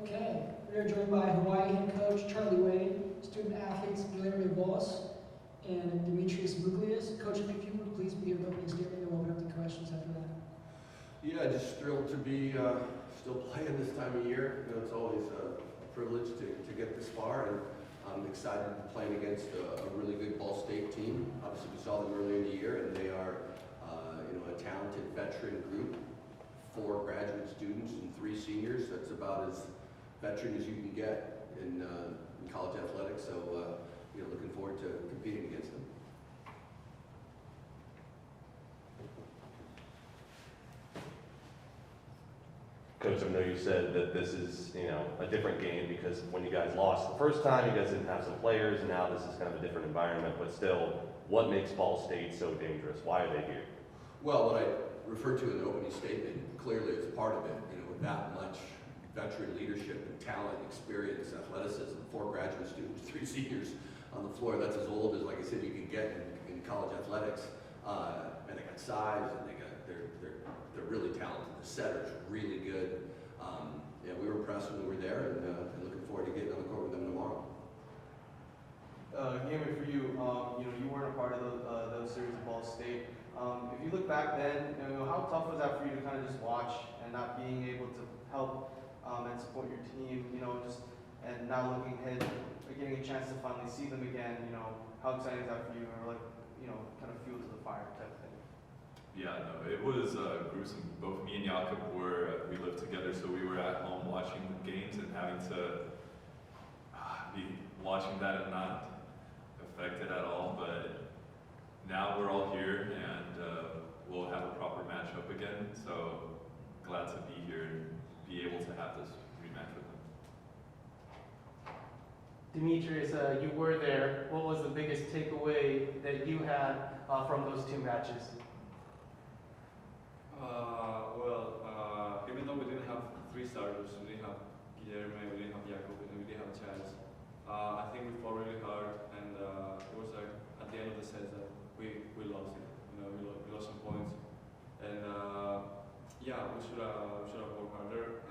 Okay, we are joined by Hawaii head coach Charlie Wade, student athletes Valeria Voss, and Demetrius Muglias. Coach, if you would please be your opening statement, and we'll open up the questions after that. Yeah, just thrilled to be still playing this time of year. You know, it's always a privilege to get this far, and I'm excited to be playing against a really good Ball State team. Obviously, we saw them earlier in the year, and they are a talented veteran group. 4 graduate students and 3 seniors. That's about as veteran as you can get in college athletics. So, looking forward to competing against them. Coach, I know you said that this is, a different game because when you guys lost the first time, you guys didn't have some players, and now this is kind of a different environment, but still, what makes Ball State so dangerous? Why are they here? Well, what I referred to in the opening statement clearly is part of it. With that much veteran leadership and talent, experience, athleticism, 4 graduate students, 3 seniors on the floor. That's as old as, like I said, you can get in college athletics. And they got size, and they're really talented. The setter's really good. We were impressed when we were there, and looking forward to getting on the court with them tomorrow. Gaming for you, you weren't a part of those series of Ball State. If you look back then, how tough was that for you to kind of just watch and not being able to help and support your team, and now looking ahead, getting a chance to finally see them again, how exciting is that for you, or kind of fuel to the fire type of thing? Yeah, no, it was gruesome. Both me and Jakob we lived together, so we were at home watching the games and having to be watching that and not affected at all. But now we're all here, and we'll have a proper matchup again. So glad to be here and be able to have this rematch with them. Demetrius, you were there. What was the biggest takeaway that you had from those 2 matches? Even though we didn't have 3 starters, we didn't have Guillermo, we didn't have Jakob, and we didn't have Chaz. I think we fought really hard, and it was like at the end of the set that we lost it. We lost some points, and we should have worked harder.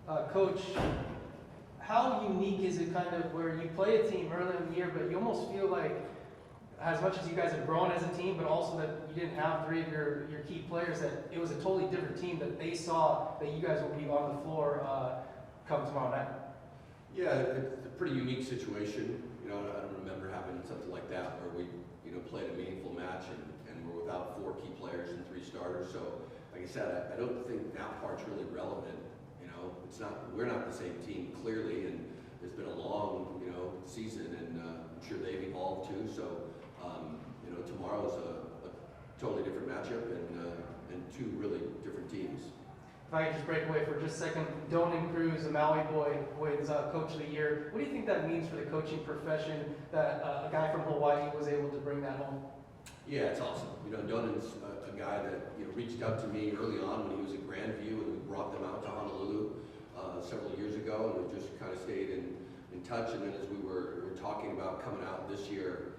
And Coach, how unique is it kind of where you play a team early in the year, but you almost feel like, as much as you guys have grown as a team, but also that you didn't have 3 of your key players, that it was a totally different team, that they saw that you guys will be on the floor come tomorrow night? Yeah, it's a pretty unique situation. I don't remember having something like that where we, played a meaningful match and we're without 4 key players and 3 starters. So, like I said, I don't think that part's really relevant. We're not the same team clearly, and it's been a long, season, and I'm sure they've evolved too. So, tomorrow's a totally different matchup and 2 really different teams. If I could just break away for just a second, Donan Cruz, a Maui boy, wins Coach of the Year. What do you think that means for the coaching profession that a guy from Hawaii was able to bring that home? Yeah, it's awesome. Donan's a guy that reached out to me early on when he was at Grandview, and we brought them out to Honolulu several years ago, and we just kind of stayed in touch. And then as we were talking about coming out this year,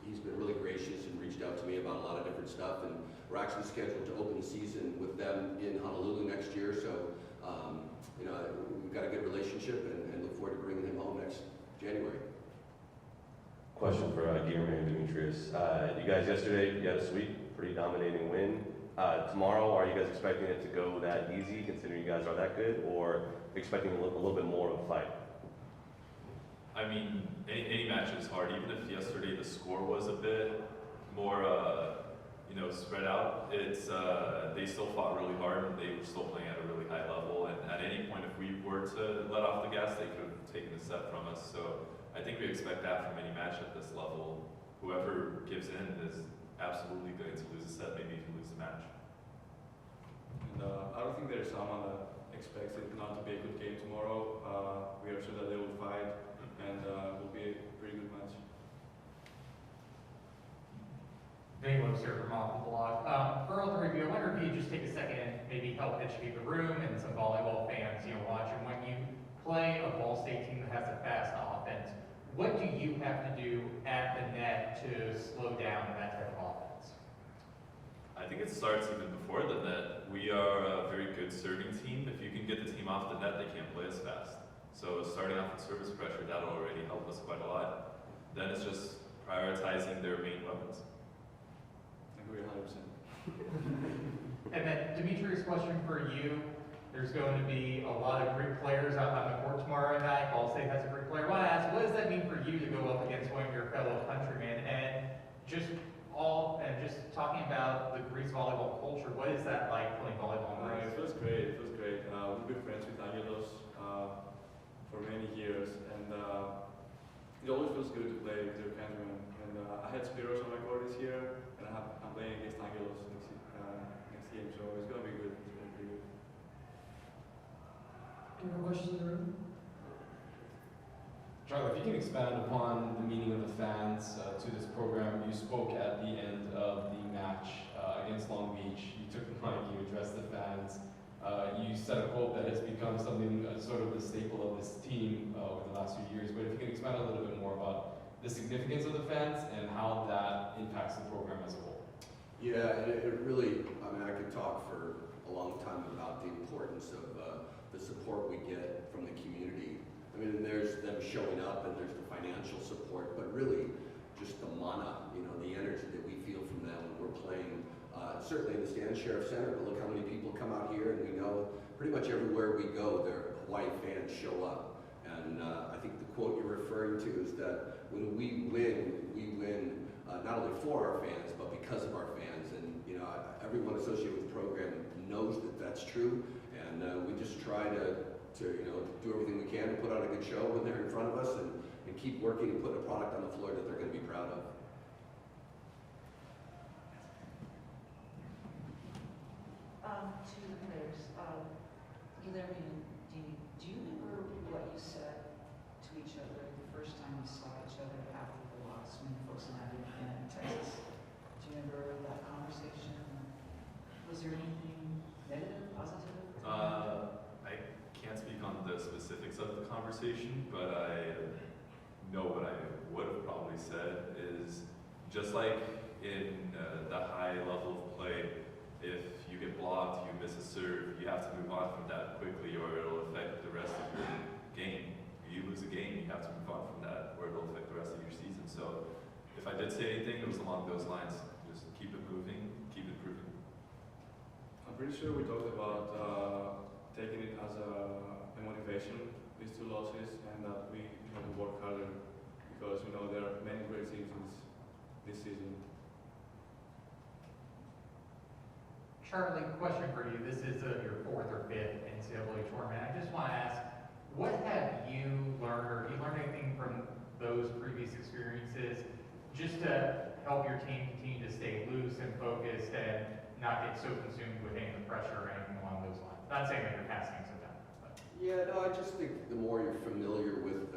he's been really gracious and reached out to me about a lot of different stuff. And we're actually scheduled to open the season with them in Honolulu next year. So, we've got a good relationship and look forward to bringing him home next January. Question for Guillermo and Demetrius. You guys yesterday, you had a sweep, pretty dominating win. Tomorrow, are you guys expecting it to go that easy, considering you guys are that good, or expecting a little bit more of a fight? I mean, any match is hard. Even if yesterday the score was a bit more, spread out, it's they still fought really hard, and they were still playing at a really high level. And at any point, if we were to let off the gas, they could have taken a set from us. So I think we expect that from any match at this level. Whoever gives in is absolutely going to lose a set, maybe even lose the match. And I don't think there's someone that expects it not to be a good game tomorrow. We are sure that they will fight, and it will be a pretty good match. Vinny Lopes here from Off the Block. For all 3 of you, I wonder if you could just take a second and maybe help educate the room and some volleyball fans watching. When you play a Ball State team that has a fast offense, what do you have to do at the net to slow down that type of offense? I I think it starts even before the net. We are a very good serving team. If you can get the team off the net, they can't play as fast. So starting off with service pressure, that'll already help us quite a lot. Then it's just prioritizing their main weapons. I agree 100%. And then Demetrius, question for you. There's going to be a lot of Greek players out on the court tomorrow night. Ball State has a Greek player. I want to ask, what does that mean for you to go up against one of your fellow countrymen? And just talking about the Greece volleyball culture, what is that like playing volleyball in It Uh, Greece? feels great. It feels great. We've been friends with Angelos for many years, and it always feels good to play with your countrymen. And I had Spiros on my court this year, and I'm playing against Angelos next game, so it's gonna be good. It's gonna be good. Any more questions in the room? Charlie, if you can expand upon the meaning of the fans to this program. You spoke at the end of the match against Long Beach. You took the mic, you addressed the fans. You said a quote that has become something sort of the staple of this team over the last few years. But if you can expand a little bit more about the significance of the fans and how that impacts the program as a whole. Yeah, and it really, I mean, I could talk for a long time about the importance of the support we get from the community. I mean, there's them showing up and there's the financial support, but really just the mana, you know, the energy that we feel from them when we're playing. Certainly in the Stan Sheriff Center, but look how many people come out here, and we know pretty much everywhere we go, their Hawaii fans show up. And I think the quote you're referring to is that when we win not only for our fans, but because of our fans. And you know, everyone associated with the program knows that that's true, and we just try to you know, do everything we can to put on a good show when they're in front of us, and keep working and putting a product on the floor that they're going to be proud of. To the players, Guilherme, do you remember what you said to each other the first time you saw each other after the loss when you folks met in Texas? Do you remember that conversation? Was there anything negative, positive? I can't speak on the specifics of the conversation, but I know what I would have probably said is just like in the high level of play, if you get blocked, you miss a serve, you have to move on from that quickly or it'll affect the rest of your game. If you lose a game, you have to move on from that or it'll affect the rest of your season. So if I did say anything, it was along those lines. Just keep it moving, keep improving. I'm pretty sure we talked about taking it as a motivation, these two losses, and that we have to work harder because we know there are many great teams this season. Charlie, question for you. This is your fourth or fifth NCAA tournament. I just want to ask, what have you learned, or have you learned anything from those previous experiences just to help your team continue to stay loose and focused and not get so consumed with any of the pressure or anything along those lines? Not saying that you're passing things down. But. Yeah, no, I just think the more you're familiar with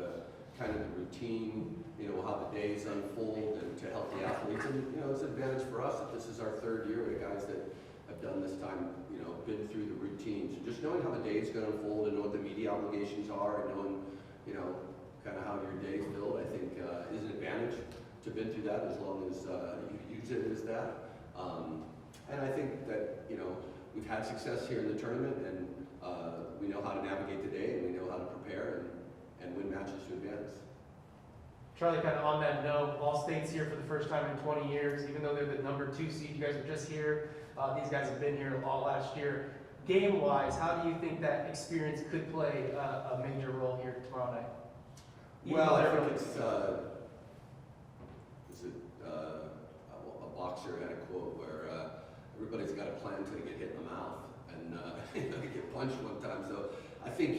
kind of the routine, you know, how the days unfold, and to help the athletes, and you know, it's an advantage for us that this is our third year with guys that have done this time, you know, been through the routines. And just knowing how the day is going to unfold and know what the media obligations are and knowing, you know, kind of how your day is built, I think is an advantage to have been through that as long as you use it as that. And I think that, you know, we've had success here in the tournament, and we know how to navigate the day, and we know how to prepare and win matches to advance. Charlie, kind of on that note, Ball State's here for the first time in 20 years, even though they're the number 2 seed. You guys are just here. These guys have been here all last year. Game-wise, how do you think that experience could play a major role here tomorrow night? Well, I think it's, a boxer had a quote where everybody's got a plan until they get hit in the mouth, and they get punched one time. So I think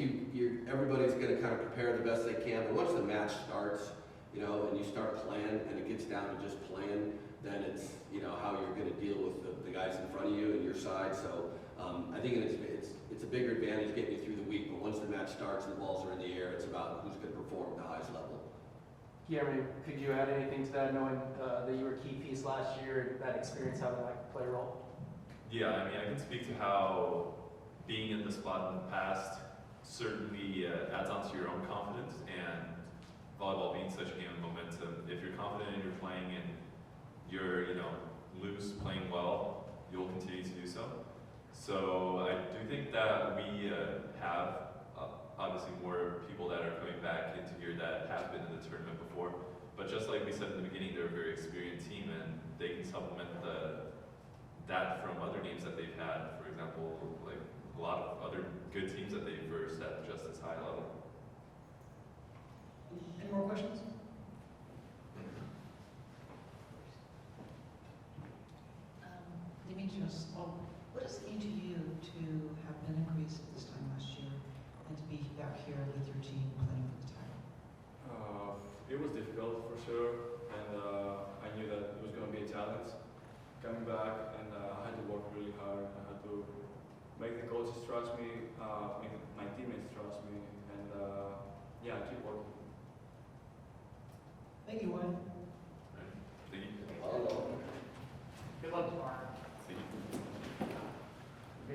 everybody's going to kind of prepare the best they can. But once the match starts, you know, and you start playing, and it gets down to just playing, then it's, you know, how you're going to deal with the guys in front of you and your side. So I think it's a bigger advantage getting you through the week. But once the match starts and the balls are in the air, it's about who's going to perform at the highest level. Guilherme, could you add anything to that, knowing that you were a key piece last year, that experience, how that might play a role? Yeah, I mean, I can speak to how being in the spot in the past certainly adds on to your own confidence, and volleyball being such a game of momentum, if you're confident in your playing and you're, you know, loose, playing well, you'll So I do think that we have obviously more people that are coming back into here that have been in the tournament before. But just like we said in the beginning, they're a very experienced team and they can supplement that from other games that they've had. For example, like a lot of other good teams that they've versed at just as high level. Any more questions? Demetrius, what does it mean to you to have been in Greece at this time last year and to be back here with your team playing for the title? It was difficult for sure, and I knew that it was going to be a challenge coming back, and I